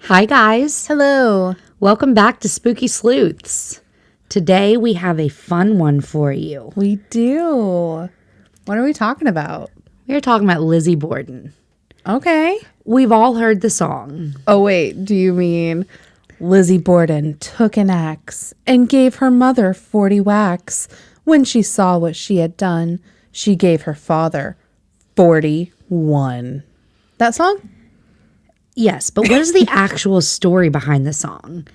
Hi, guys. Hello. Welcome back to Spooky Sleuths. Today, we have a fun one for you. We do. What are we talking about? We're talking about Lizzie Borden. Okay. We've all heard the song. Oh, wait. Do you mean Lizzie Borden took an axe and gave her mother 40 whacks? When she saw what she had done, she gave her father 41. That song? Yes, but what is the actual story behind the song?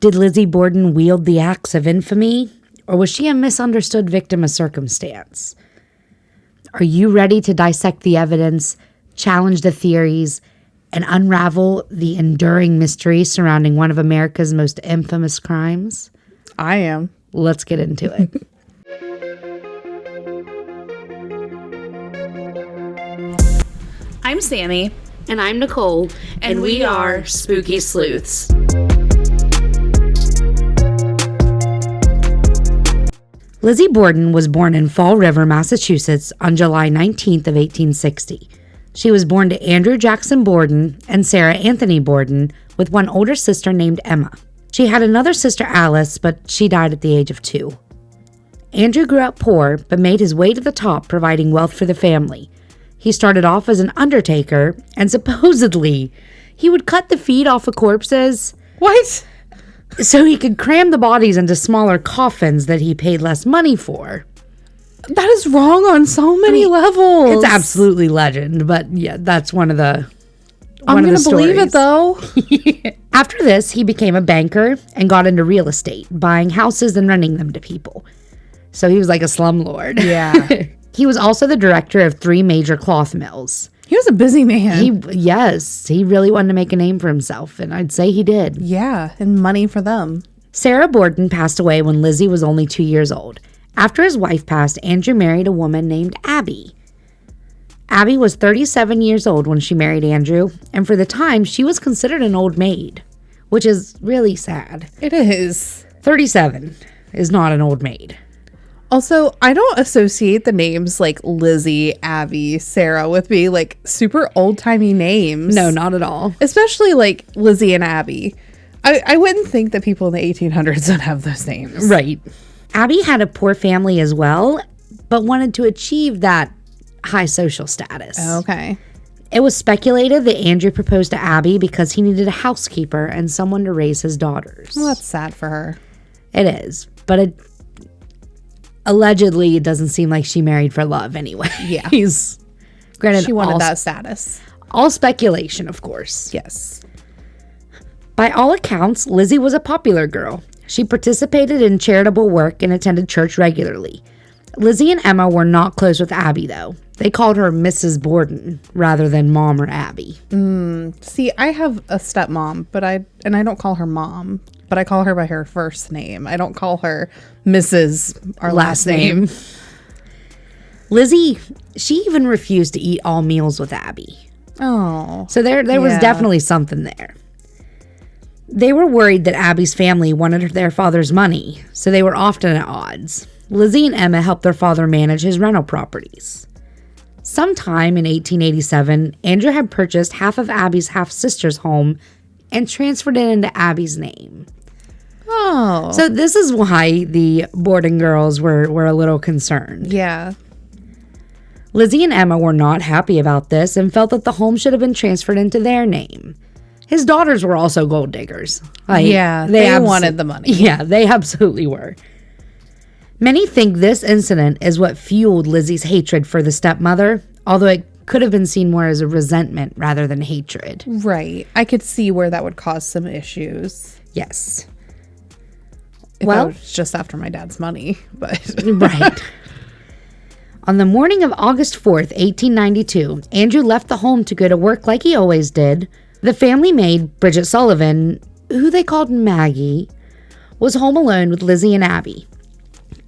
Did Lizzie Borden wield the axe of infamy, or was she a misunderstood victim of circumstance? Are you ready to dissect the evidence, challenge the theories, and unravel the enduring mystery surrounding one of America's most infamous crimes? I am. Let's get into it. I'm Sammi. And I'm Nicole, and we are Spooky Sleuths. Lizzie Borden was born in Fall River, Massachusetts on July 19th of 1860. She was born to Andrew Jackson Borden and Sarah Anthony Borden with one older sister named Emma. She had another sister, Alice, but she died at the age of 2. Andrew grew up poor, but made his way to the top, providing wealth for the family. He started off as an undertaker, and supposedly, he would cut the feet off of corpses. What? So he could cram the bodies into smaller coffins that he paid less money for. That is wrong on so many levels. It's absolutely legend, but yeah, that's one of the I'm going to believe it, though. After this, he became a banker and got into real estate, buying houses and renting them to people. So he was like a slumlord. Yeah. He was also the director of 3 major cloth mills. He was a busy man. He really wanted to make a name for himself, and I'd say he did. Yeah, and money for them. Sarah Borden passed away when Lizzie was only 2 years old. After his wife passed, Andrew married a woman named Abby. Abby was 37 years old when she married Andrew, and for the time, she was considered an old maid, which is really sad. It is. 37 is not an old maid. Also, I don't associate the names like Lizzie, Abby, Sarah with me like super old-timey names. No, not at all. Especially like Lizzie and Abby. I wouldn't think that people in the 1800s would have those names. Right. Abby had a poor family as well, but wanted to achieve that high social status. Okay. It was speculated that Andrew proposed to Abby because he needed a housekeeper and someone to raise his daughters. Well, that's sad for her. It is, but allegedly, it doesn't seem like she married for love anyway. Yeah. Granted, she wanted that status. All speculation, of course. Yes. By all accounts, Lizzie was a popular girl. She participated in charitable work and attended church regularly. Lizzie and Emma were not close with Abby, though. They called her Mrs. Borden rather than Mom or Abby. See, I have a stepmom, but I don't call her Mom, but I call her by her first name. I don't call her Mrs. our last name. Lizzie, she even refused to eat all meals with Abby. Oh. So there was definitely something there. They were worried that Abby's family wanted their father's money, so they were often at odds. Lizzie and Emma helped their father manage his rental properties. Sometime in 1887, Andrew had purchased half of Abby's half-sister's home and transferred it into Abby's name. Oh. So this is why the Borden girls were a little concerned. Yeah. Lizzie and Emma were not happy about this and felt that the home should have been transferred into their name. His daughters were also gold diggers. They wanted the money. Yeah, they absolutely were. Many think this incident is what fueled Lizzie's hatred for the stepmother, although it could have been seen more as a resentment rather than hatred. Right. I could see where that would cause some issues. Yes. If I was just after my dad's money, but right. On the morning of August 4th, 1892, Andrew left the home to go to work like he always did. The family maid, Bridget Sullivan, who they called Maggie, was home alone with Lizzie and Abby.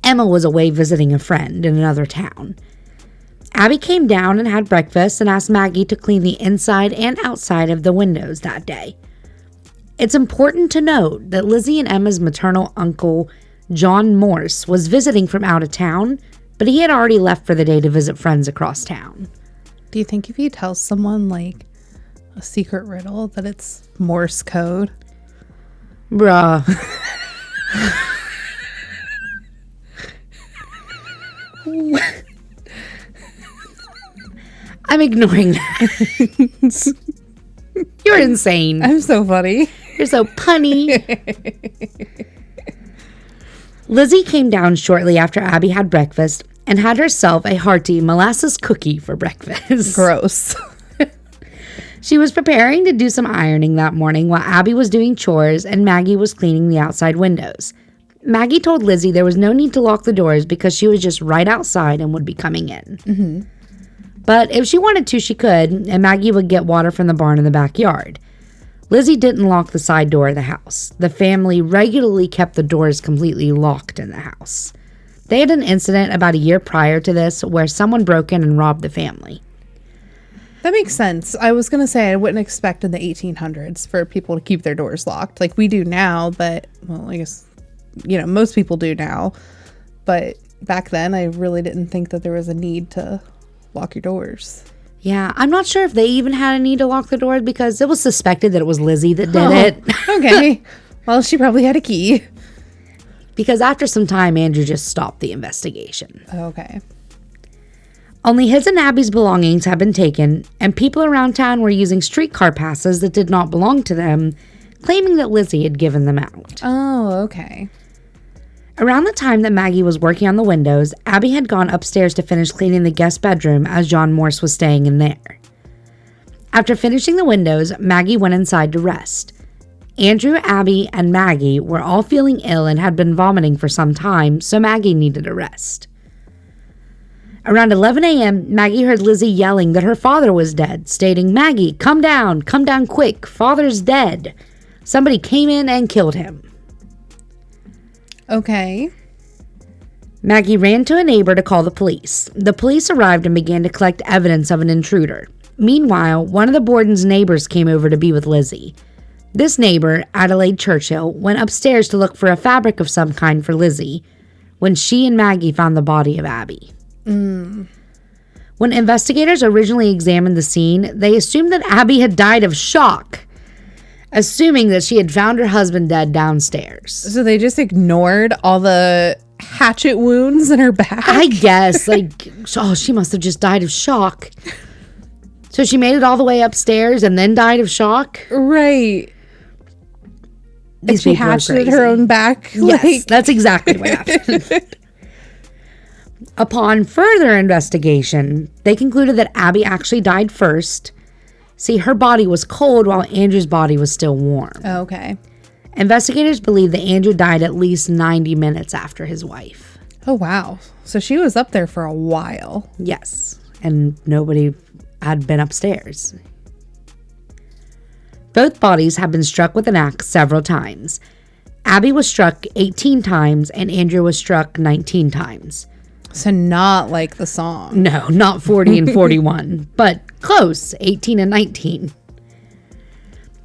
Emma was away visiting a friend in another town. Abby came down and had breakfast and asked Maggie to clean the inside and outside of the windows that day. It's important to note that Lizzie and Emma's maternal uncle, John Morse, was visiting from out of town, but he had already left for the day to visit friends across town. Do you think if you tell someone, like, a secret riddle that it's Morse code? Bruh. I'm ignoring that. You're insane. I'm so funny. You're so punny. Lizzie came down shortly after Abby had breakfast and had herself a hearty molasses cookie for breakfast. Gross. She was preparing to do some ironing that morning while Abby was doing chores and Maggie was cleaning the outside windows. Maggie told Lizzie there was no need to lock the doors because she was just right outside and would be coming in. Mm-hmm. But if she wanted to, she could, and Maggie would get water from the barn in the backyard. Lizzie didn't lock the side door of the house. The family regularly kept the doors completely locked in the house. They had an incident about a year prior to this where someone broke in and robbed the family. That makes sense. I was going to say I wouldn't expect in the 1800s for people to keep their doors locked like we do now, but, well, I guess, most people do now. But back then, I really didn't think that there was a need to lock your doors. Yeah, I'm not sure if they even had a need to lock the doors because it was suspected that it was Lizzie that did it. Okay. Well, she probably had a key. Because after some time, Andrew just stopped the investigation. Okay. Only his and Abby's belongings had been taken, and people around town were using streetcar passes that did not belong to them, claiming that Lizzie had given them out. Oh, okay. Around the time that Maggie was working on the windows, Abby had gone upstairs to finish cleaning the guest bedroom as John Morse was staying in there. After finishing the windows, Maggie went inside to rest. Andrew, Abby, and Maggie were all feeling ill and had been vomiting for some time, so Maggie needed a rest. Around 11 a.m., Maggie heard Lizzie yelling that her father was dead, stating, "Maggie, come down quick, father's dead. Somebody came in and killed him." Okay. Maggie ran to a neighbor to call the police. The police arrived and began to collect evidence of an intruder. Meanwhile, one of the Borden's neighbors came over to be with Lizzie. This neighbor, Adelaide Churchill, went upstairs to look for a fabric of some kind for Lizzie when she and Maggie found the body of Abby. When investigators originally examined the scene, they assumed that Abby had died of shock, assuming that she had found her husband dead downstairs. So they just ignored all the hatchet wounds in her back? I guess, she must have just died of shock. So she made it all the way upstairs and then died of shock? Right. And she hatcheted her own back? Yes, that's exactly what happened. Upon further investigation, they concluded that Abby actually died first. See, her body was cold while Andrew's body was still warm. Okay. Investigators believe that Andrew died at least 90 minutes after his wife. Oh, wow. So she was up there for a while. Yes, and nobody had been upstairs. Both bodies had been struck with an axe several times. Abby was struck 18 times and Andrew was struck 19 times. So not like the song. No, not 40 and 41, but close, 18 and 19.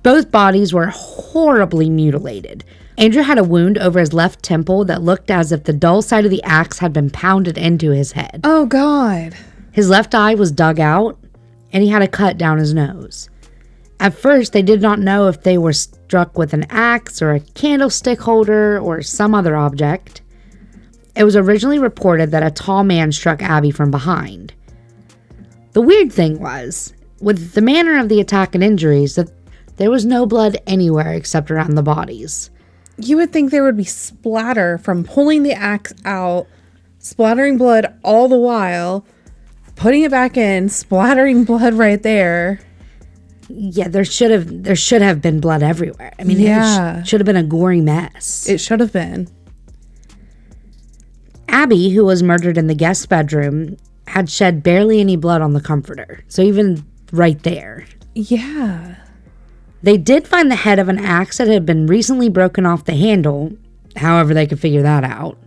Both bodies were horribly mutilated. Andrew had a wound over his left temple that looked as if the dull side of the axe had been pounded into his head. Oh, God. His left eye was dug out, and he had a cut down his nose. At first, they did not know if they were struck with an axe or a candlestick holder or some other object. It was originally reported that a tall man struck Abby from behind. The weird thing was, with the manner of the attack and injuries, that there was no blood anywhere except around the bodies. You would think there would be splatter from pulling the axe out, splattering blood all the while, putting it back in, splattering blood right there. Yeah, there should have been blood everywhere. I mean, yeah. It should have been a gory mess. It should have been. Abby, who was murdered in the guest bedroom, had shed barely any blood on the comforter. So even right there. Yeah. They did find the head of an axe that had been recently broken off the handle. However, they could figure that out.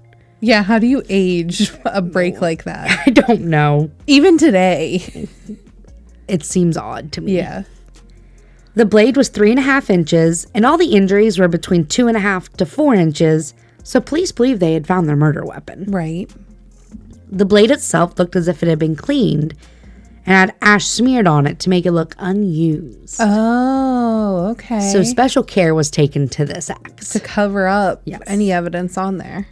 Yeah, how do you age a break like that? I don't know. Even today. It seems odd to me. Yeah. The blade was 3.5 inches, and all the injuries were between 2.5 to 4 inches, so police believe they had found their murder weapon. Right. The blade itself looked as if it had been cleaned, and had ash smeared on it to make it look unused. Oh, okay. So special care was taken to this axe. To cover up Yes. any evidence on there.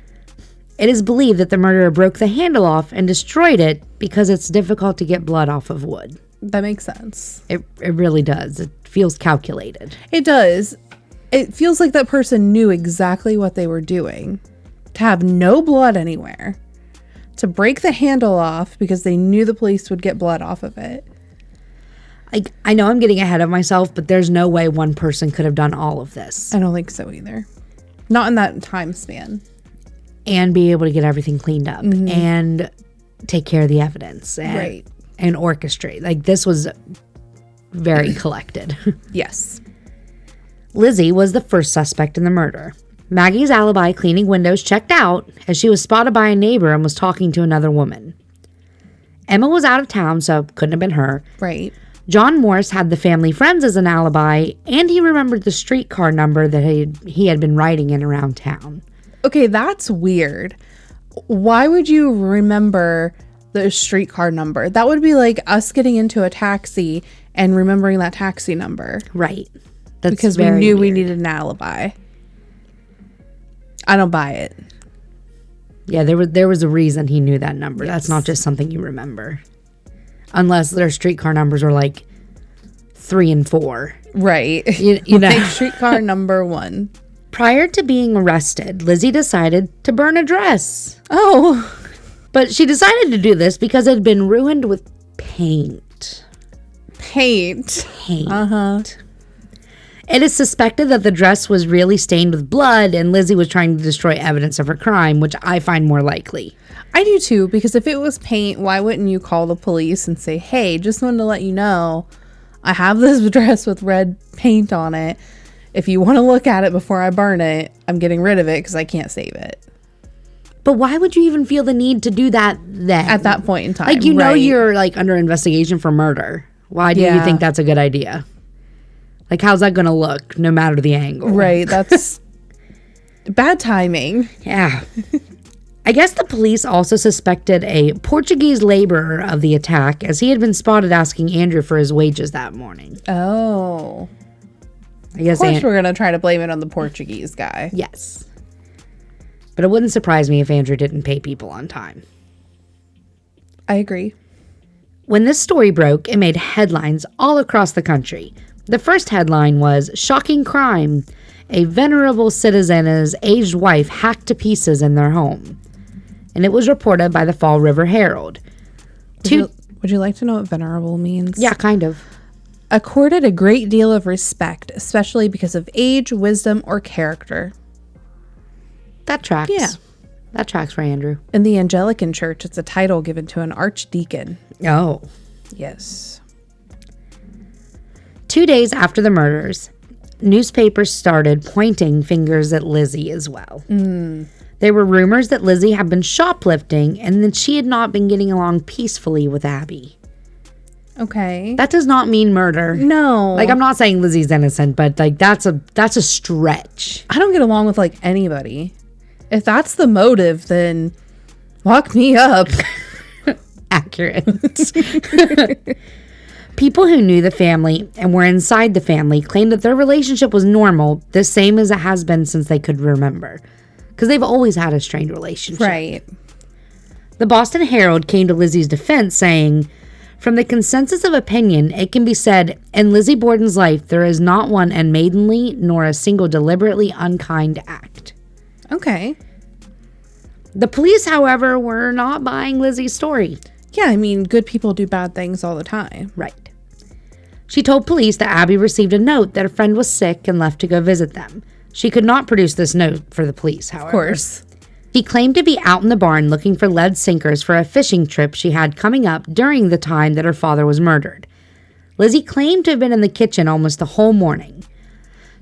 It is believed that the murderer broke the handle off and destroyed it because it's difficult to get blood off of wood. That makes sense. It really does. It feels calculated. It does. It feels like that person knew exactly what they were doing. To have no blood anywhere. To break the handle off because they knew the police would get blood off of it. I know I'm getting ahead of myself, but there's no way one person could have done all of this I don't think so either. Not in that time span. and be able to get everything cleaned up and take care of the evidence Right. and orchestrate. Like, this was very collected. Yes. Lizzie was the first suspect in the murder. Maggie's alibi cleaning windows checked out as she was spotted by a neighbor and was talking to another woman. Emma was out of town, so couldn't have been her. Right. John Morris had the family friends as an alibi, and he remembered the streetcar number that he had been riding in around town. Okay, that's weird. Why would you remember the streetcar number? That would be like us getting into a taxi and remembering that taxi number. Right. That's Because we very knew we weird. needed an alibi. I don't buy it. Yeah, there was a reason he knew that number. Yes. That's not just something you remember. Unless their streetcar numbers are like 3 and 4. Right. You know. Like streetcar number 1. Prior to being arrested, Lizzie decided to burn a dress. Oh. But she decided to do this because it had been ruined with paint. Paint. Uh-huh. It is suspected that the dress was really stained with blood and Lizzie was trying to destroy evidence of her crime, which I find more likely. I do too, because if it was paint, why wouldn't you call the police and say, hey, just wanted to let you know, I have this dress with red paint on it. If you want to look at it before I burn it, I'm getting rid of it because I can't save it. But why would you even feel the need to do that then? At that point in time. Like, you know, right. you're like under investigation for murder. Why do you Yeah. think that's a good idea? Like, how's that going to look no matter the angle? Right. That's bad timing. Yeah. I guess the police also suspected a Portuguese laborer of the attack as he had been spotted asking Andrew for his wages that morning. Oh. I guess Of course we're going to try to blame it on the Portuguese guy. yes. But it wouldn't surprise me if Andrew didn't pay people on time. I agree. When this story broke, it made headlines all across the country. The first headline was, "Shocking crime. A venerable citizen's aged wife hacked to pieces in their home." And it was reported by the Fall River Herald. Would you like to know what venerable means? Yeah, kind of. Accorded a great deal of respect, especially because of age, wisdom, or character. That tracks. Yeah. That tracks for Andrew. In the Anglican Church, it's a title given to an archdeacon. Oh. Yes. 2 days after the murders, newspapers started pointing fingers at Lizzie as well. There were rumors that Lizzie had been shoplifting and that she had not been getting along peacefully with Abby. Okay. That does not mean murder. No. Like, I'm not saying Lizzie's innocent, but like that's a stretch. I don't get along with like anybody. If that's the motive, then lock me up. Accurate. People who knew the family and were inside the family claimed that their relationship was normal, the same as it has been since they could remember. Because they've always had a strained relationship. Right. The Boston Herald came to Lizzie's defense saying, "From the consensus of opinion, it can be said, in Lizzie Borden's life, there is not one unmaidenly nor a single deliberately unkind act." Okay. The police, however, were not buying Lizzie's story. Yeah, I mean, good people do bad things all the time. Right. She told police that Abby received a note that a friend was sick and left to go visit them. She could not produce this note for the police, however. Of course. He claimed to be out in the barn looking for lead sinkers for a fishing trip she had coming up during the time that her father was murdered. Lizzie claimed to have been in the kitchen almost the whole morning.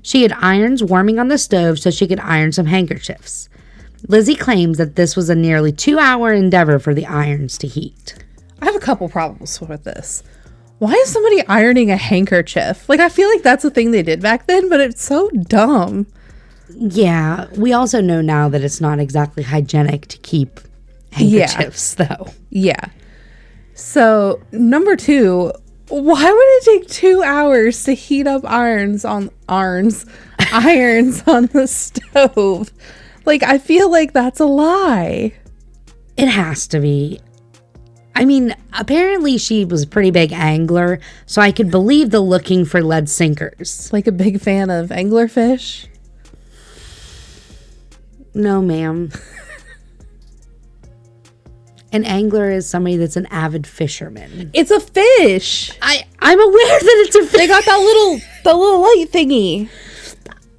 She had irons warming on the stove so she could iron some handkerchiefs. Lizzie claims that this was a nearly 2-hour endeavor for the irons to heat. I have a couple problems with this. Why is somebody ironing a handkerchief? Like, I feel like that's a thing they did back then, but it's so dumb. Yeah, we also know now that it's not exactly hygienic to keep handkerchiefs, though. Yeah. So, number 2, why would it take 2 hours to heat up irons on the stove? Like, I feel like that's a lie. It has to be. I mean, apparently she was a pretty big angler, so I could believe the looking for lead sinkers. Like a big fan of anglerfish? No, ma'am. An angler is somebody that's an avid fisherman. It's a fish. I'm aware that it's a fish. They got that little light thingy.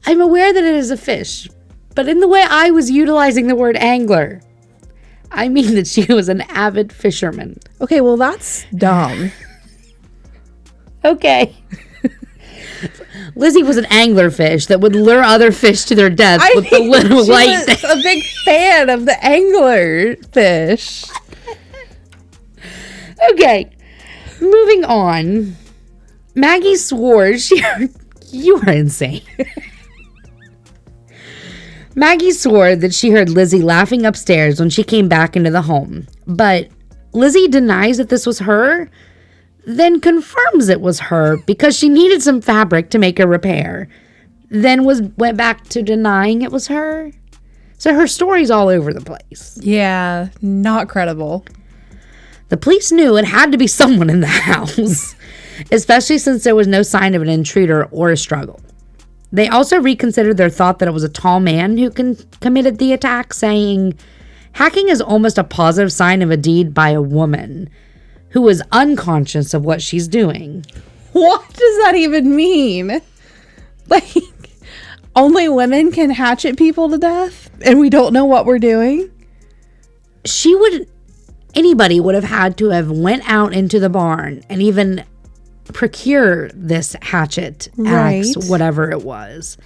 I'm aware that it is a fish, but in the way I was utilizing the word angler, I mean that she was an avid fisherman. Okay, well, that's dumb. Okay. Lizzie was an anglerfish that would lure other fish to their death with the little light. She was a big fan of the anglerfish. Okay. Moving on. Maggie swore you are insane. Maggie swore that she heard Lizzie laughing upstairs when she came back into the home. But Lizzie denies that this was her, then confirms it was her because she needed some fabric to make a repair. Then went back to denying it was her. So her story's all over the place. Yeah, not credible. The police knew it had to be someone in the house, especially since there was no sign of an intruder or a struggle. They also reconsidered their thought that it was a tall man who committed the attack, saying, hacking is almost a positive sign of a deed by a woman who is unconscious of what she's doing. What does that even mean? Like, only women can hatchet people to death and we don't know what we're doing? Anybody would have had to have went out into the barn and even procure this hatchet, axe, whatever it was,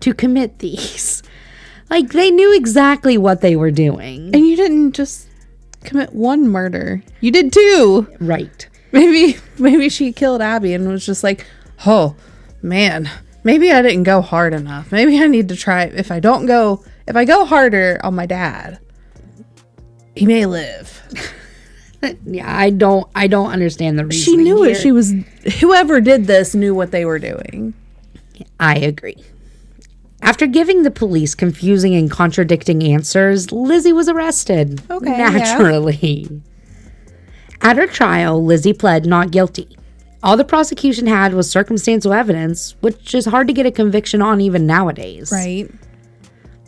to commit these. Like, they knew exactly what they were doing. And you didn't just commit one murder. You did 2. Right. Maybe she killed Abby and was just like, oh, man, maybe I didn't go hard enough. Maybe I need to try. If I go harder on my dad, he may live. Yeah, I don't understand the reason. She knew it. Whoever did this knew what they were doing. I agree. After giving the police confusing and contradicting answers, Lizzie was arrested. Okay. Naturally. Yeah. At her trial, Lizzie pled not guilty. All the prosecution had was circumstantial evidence, which is hard to get a conviction on even nowadays. Right.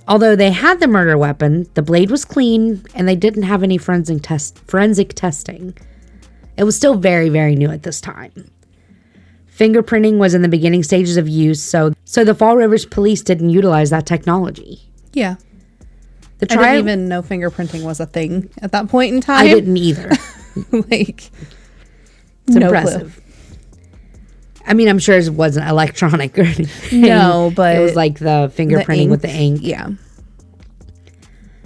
Although they had the murder weapon, the blade was clean, and they didn't have any forensic testing. It was still very, very new at this time. Fingerprinting was in the beginning stages of use, so the Fall Rivers police didn't utilize that technology. Yeah. The trial, I didn't even know fingerprinting was a thing at that point in time. I didn't either. Like, it's no impressive. Clue. I mean, I'm sure it wasn't electronic or anything. No, but it was like the fingerprinting with the ink. Yeah.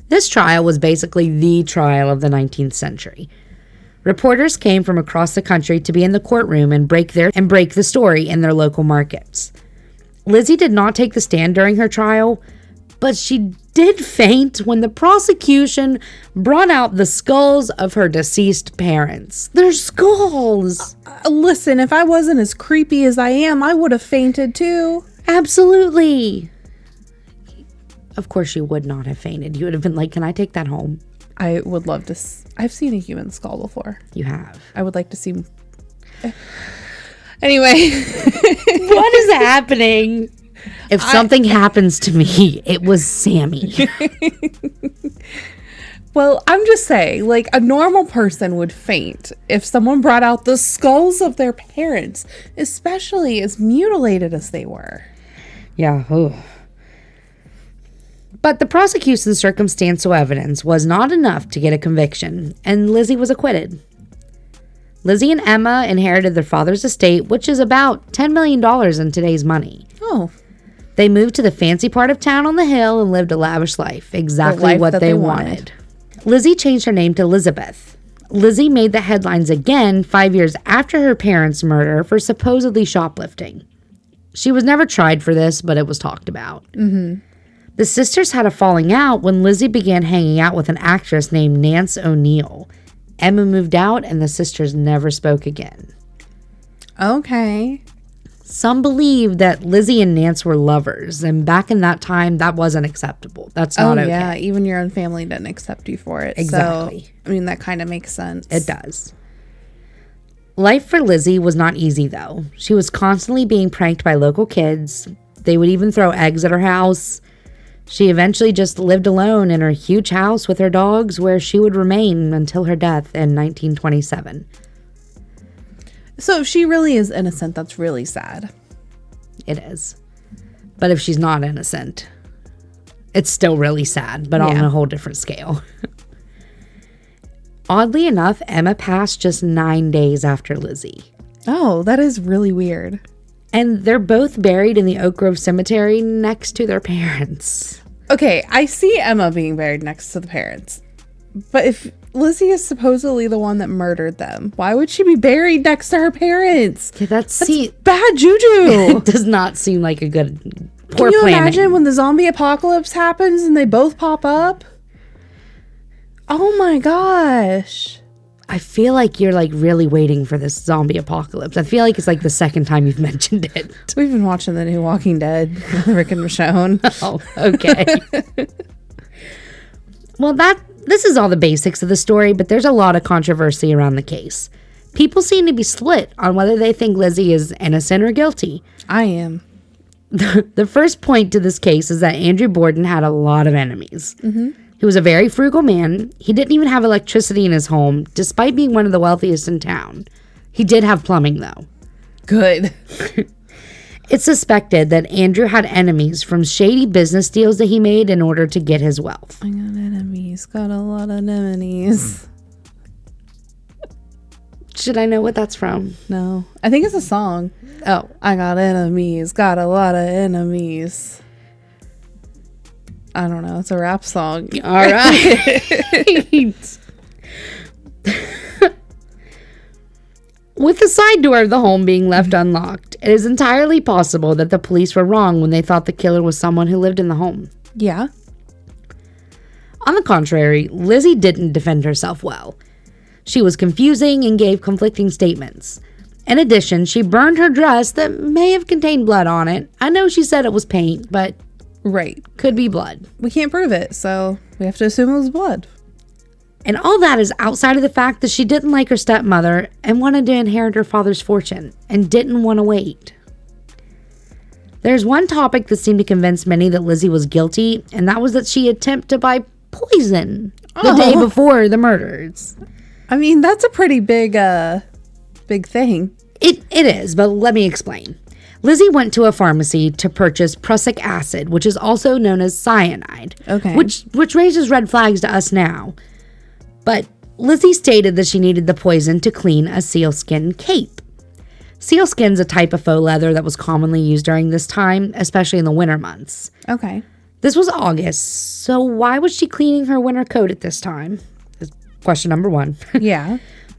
This trial was basically the trial of the 19th century. Reporters came from across the country to be in the courtroom and break the story in their local markets. Lizzie did not take the stand during her trial, but she did faint when the prosecution brought out the skulls of her deceased parents. Their skulls! Listen, if I wasn't as creepy as I am, I would have fainted too. Absolutely. Of course you would not have fainted. You would have been like, can I take that home? I would love to. I've seen a human skull before. You have. I would like to see. Anyway. What is happening? If something happens to me, it was Sammi. Well, I'm just saying, like, a normal person would faint if someone brought out the skulls of their parents, especially as mutilated as they were. Yeah. Ugh. But the prosecution's circumstantial evidence was not enough to get a conviction, and Lizzie was acquitted. Lizzie and Emma inherited their father's estate, which is about $10 million in today's money. Oh. They moved to the fancy part of town on the hill and lived a lavish life, exactly what they wanted. Lizzie changed her name to Elizabeth. Lizzie made the headlines again 5 years after her parents' murder for supposedly shoplifting. She was never tried for this, but it was talked about. Mm-hmm. The sisters had a falling out when Lizzie began hanging out with an actress named Nance O'Neill. Emma moved out and the sisters never spoke again. Okay. Some believe that Lizzie and Nance were lovers, and back in that time, that wasn't acceptable. That's not okay. Yeah, even your own family didn't accept you for it. Exactly. So, I mean, that kind of makes sense. It does. Life for Lizzie was not easy, though. She was constantly being pranked by local kids. They would even throw eggs at her house. She eventually just lived alone in her huge house with her dogs, where she would remain until her death in 1927. So if she really is innocent, that's really sad. It is. But if she's not innocent, it's still really sad, but on a whole different scale. Oddly enough, Emma passed just 9 days after Lizzie. Oh, that is really weird. And they're both buried in the Oak Grove Cemetery next to their parents. Okay, I see Emma being buried next to the parents. But if Lizzie is supposedly the one that murdered them, why would she be buried next to her parents? Yeah, that's bad juju. It does not seem like a good Can you imagine when the zombie apocalypse happens and they both pop up? Oh my gosh. I feel like you're like really waiting for this zombie apocalypse. I feel like it's like the second time you've mentioned it. We've been watching the new Walking Dead with Rick and Michonne. Oh, okay. Well, this is all the basics of the story, but there's a lot of controversy around the case. People seem to be split on whether they think Lizzie is innocent or guilty. I am. The first point to this case is that Andrew Borden had a lot of enemies. Mm-hmm. He was a very frugal man. He didn't even have electricity in his home, despite being one of the wealthiest in town. He did have plumbing, though. Good. It's suspected that Andrew had enemies from shady business deals that he made in order to get his wealth. I got enemies. Got a lot of enemies. Should I know what that's from? No. I think it's a song. Oh. I got enemies. Got a lot of enemies. I don't know. It's a rap song. All right. With the side door of the home being left unlocked, it is entirely possible that the police were wrong when they thought the killer was someone who lived in the home. Yeah. On the contrary, Lizzie didn't defend herself well. She was confusing and gave conflicting statements. In addition, she burned her dress that may have contained blood on it. I know she said it was paint, but right, could be blood. We can't prove it, so we have to assume it was blood. And all that is outside of the fact that she didn't like her stepmother and wanted to inherit her father's fortune and didn't want to wait. There's one topic that seemed to convince many that Lizzie was guilty, and that was that she attempted to buy poison the day before the murders. I mean, that's a pretty big thing. It is, but let me explain. Lizzie went to a pharmacy to purchase prussic acid, which is also known as cyanide. Okay. Which raises red flags to us now. But Lizzie stated that she needed the poison to clean a sealskin cape. Sealskin's a type of faux leather that was commonly used during this time, especially in the winter months. Okay. This was August, so why was she cleaning her winter coat at this time? Is question number one. Yeah.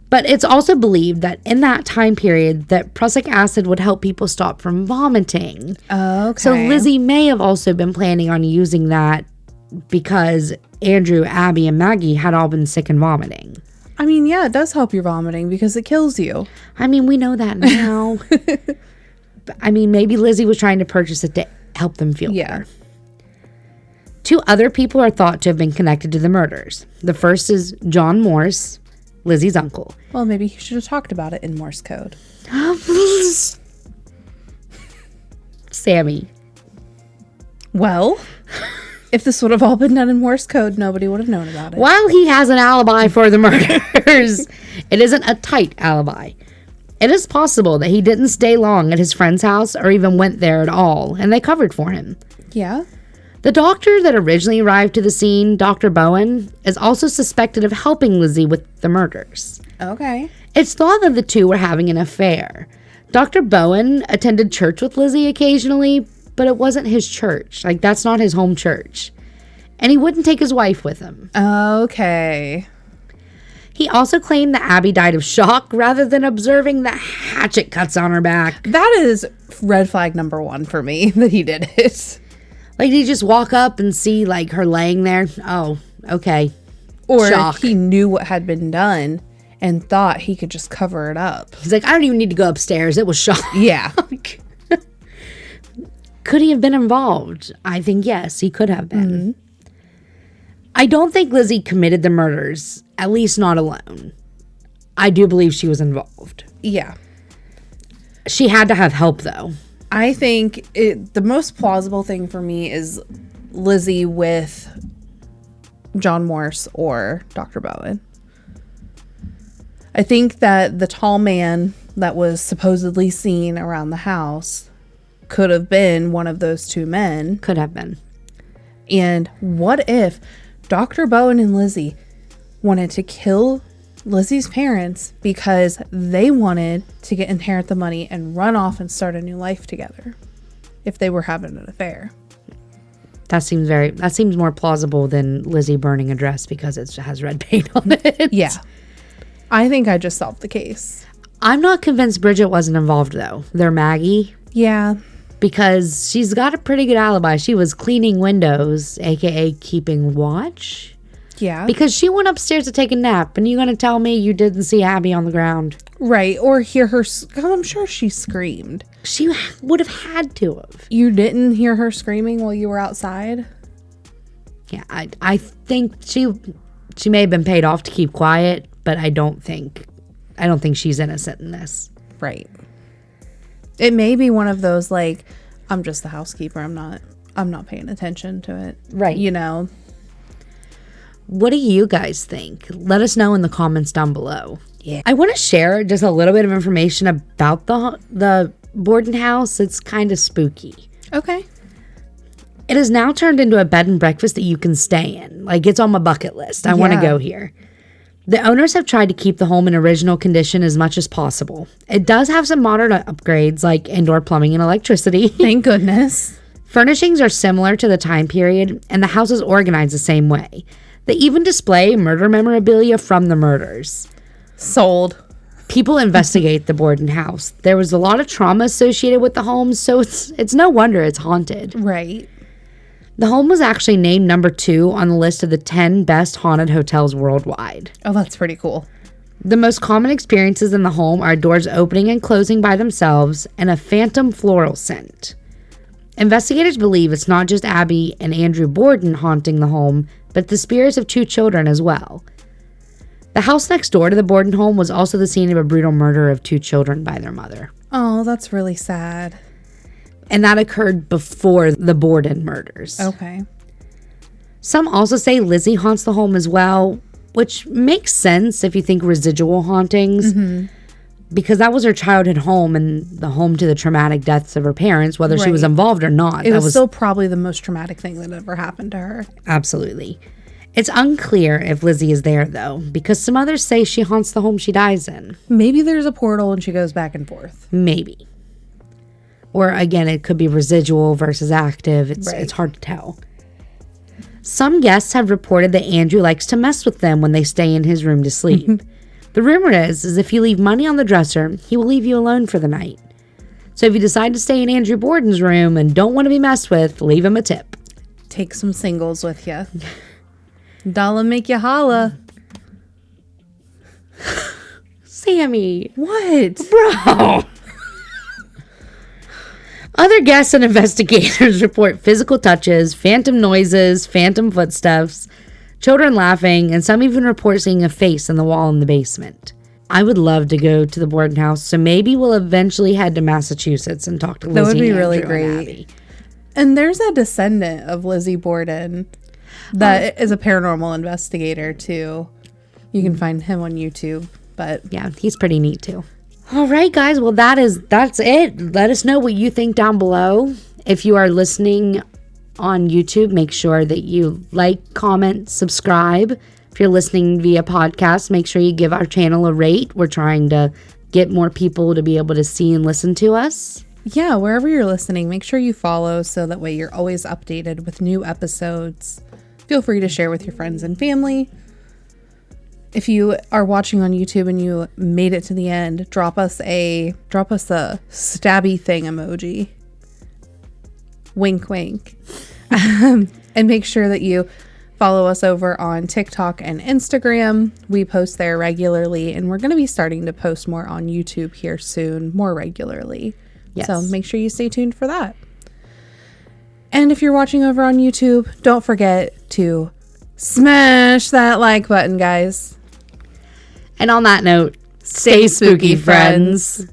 But it's also believed that in that time period that prussic acid would help people stop from vomiting. Okay. So Lizzie may have also been planning on using that because Andrew, Abby, and Maggie had all been sick and vomiting. I mean, yeah, it does help your vomiting because it kills you. I mean, we know that now. But, I mean, maybe Lizzie was trying to purchase it to help them feel better. 2 other people are thought to have been connected to the murders. The first is John Morse, Lizzie's uncle. Well, maybe he should have talked about it in Morse code. Sammy. Well, if this would have all been done in Morse code, nobody would have known about it. While he has an alibi for the murders, it isn't a tight alibi. It is possible that he didn't stay long at his friend's house or even went there at all, and they covered for him. Yeah. The doctor that originally arrived to the scene, Dr. Bowen, is also suspected of helping Lizzie with the murders. Okay. It's thought that the two were having an affair. Dr. Bowen attended church with Lizzie occasionally, but it wasn't his church. Like, that's not his home church. And he wouldn't take his wife with him. Okay. He also claimed that Abby died of shock rather than observing the hatchet cuts on her back. That is red flag number 1 for me, that he did it. Like, did he just walk up and see, like, her laying there? Oh, okay. Or shock. he knew what had been done and thought he could just cover it up. He's like, I don't even need to go upstairs. It was shock. Yeah. Could he have been involved? I think yes, he could have been. I don't think Lizzie committed the murders, at least not alone. I do believe she was involved. Yeah. She had to have help, though. I think the most plausible thing for me is Lizzie with John Morse or Dr. Bowen. I think that the tall man that was supposedly seen around the house could have been one of those two men. Could have been. And what if Dr. Bowen and Lizzie wanted to kill Lizzie's parents because they wanted to inherit the money and run off and start a new life together if they were having an affair? That seems more plausible than Lizzie burning a dress because it has red paint on it. Yeah. I think I just solved the case. I'm not convinced Bridget wasn't involved, though. They're Maggie. Yeah. Because she's got a pretty good alibi. She was cleaning windows, aka keeping watch. Yeah. Because she went upstairs to take a nap, and you're going to tell me you didn't see Abby on the ground? Right. Or hear her. I'm sure she screamed. She would have had to have. You didn't hear her screaming while you were outside? Yeah, I think she may have been paid off to keep quiet, but I don't think she's innocent in this. Right. It may be one of those, like, I'm just the housekeeper. I'm not paying attention to it. Right. You know? What do you guys think? Let us know in the comments down below. Yeah. I want to share just a little bit of information about the Borden house. It's kind of spooky. Okay. It has now turned into a bed and breakfast that you can stay in. Like, it's on my bucket list. I want to go here. The owners have tried to keep the home in original condition as much as possible. It does have some modern upgrades like indoor plumbing and electricity. Thank goodness. Furnishings are similar to the time period, and the house is organized the same way. They even display murder memorabilia from the murders. Sold. People investigate the Borden house. There was a lot of trauma associated with the home, so it's no wonder it's haunted. Right. The home was actually named number 2 on the list of the 10 best haunted hotels worldwide. Oh, that's pretty cool. The most common experiences in the home are doors opening and closing by themselves and a phantom floral scent. Investigators believe it's not just Abby and Andrew Borden haunting the home, but the spirits of 2 children as well. The house next door to the Borden home was also the scene of a brutal murder of 2 children by their mother. Oh, that's really sad. And that occurred before the Borden murders. Okay. Some also say Lizzie haunts the home as well, which makes sense if you think residual hauntings, because that was her childhood home and the home to the traumatic deaths of her parents, whether she was involved or not. It was still probably the most traumatic thing that ever happened to her. Absolutely. It's unclear if Lizzie is there, though, because some others say she haunts the home she dies in. Maybe there's a portal and she goes back and forth. Maybe. Or, again, it could be residual versus active. It's hard to tell. Some guests have reported that Andrew likes to mess with them when they stay in his room to sleep. The rumor is if you leave money on the dresser, he will leave you alone for the night. So if you decide to stay in Andrew Borden's room and don't want to be messed with, leave him a tip. Take some singles with you. Dollar make you holla. Sammy. What? Bro. Other guests and investigators report physical touches, phantom noises, phantom footsteps, children laughing, and some even report seeing a face in the wall in the basement. I would love to go to the Borden house, so maybe we'll eventually head to Massachusetts and talk to Lizzie. That would be and really Andrew and great. Abby. And there's a descendant of Lizzie Borden that is a paranormal investigator too. You can find him on YouTube, but Yeah, he's pretty neat too. All right, guys. Well, that's it. Let us know what you think down below. If you are listening on YouTube, make sure that you like, comment, subscribe. If you're listening via podcast, make sure you give our channel a rate. We're trying to get more people to be able to see and listen to us. yeah, wherever you're listening, make sure you follow so that way you're always updated with new episodes. Feel free to share with your friends and family. If you are watching on YouTube and you made it to the end, drop us a stabby thing emoji. Wink, wink. And make sure that you Follow us over on TikTok and Instagram. We post there regularly, and we're going to be starting to post more on YouTube here soon, more regularly. Yes. So make sure you stay tuned for that. And if you're watching over on YouTube, don't forget to smash that like button, guys. And on that note, stay spooky, friends.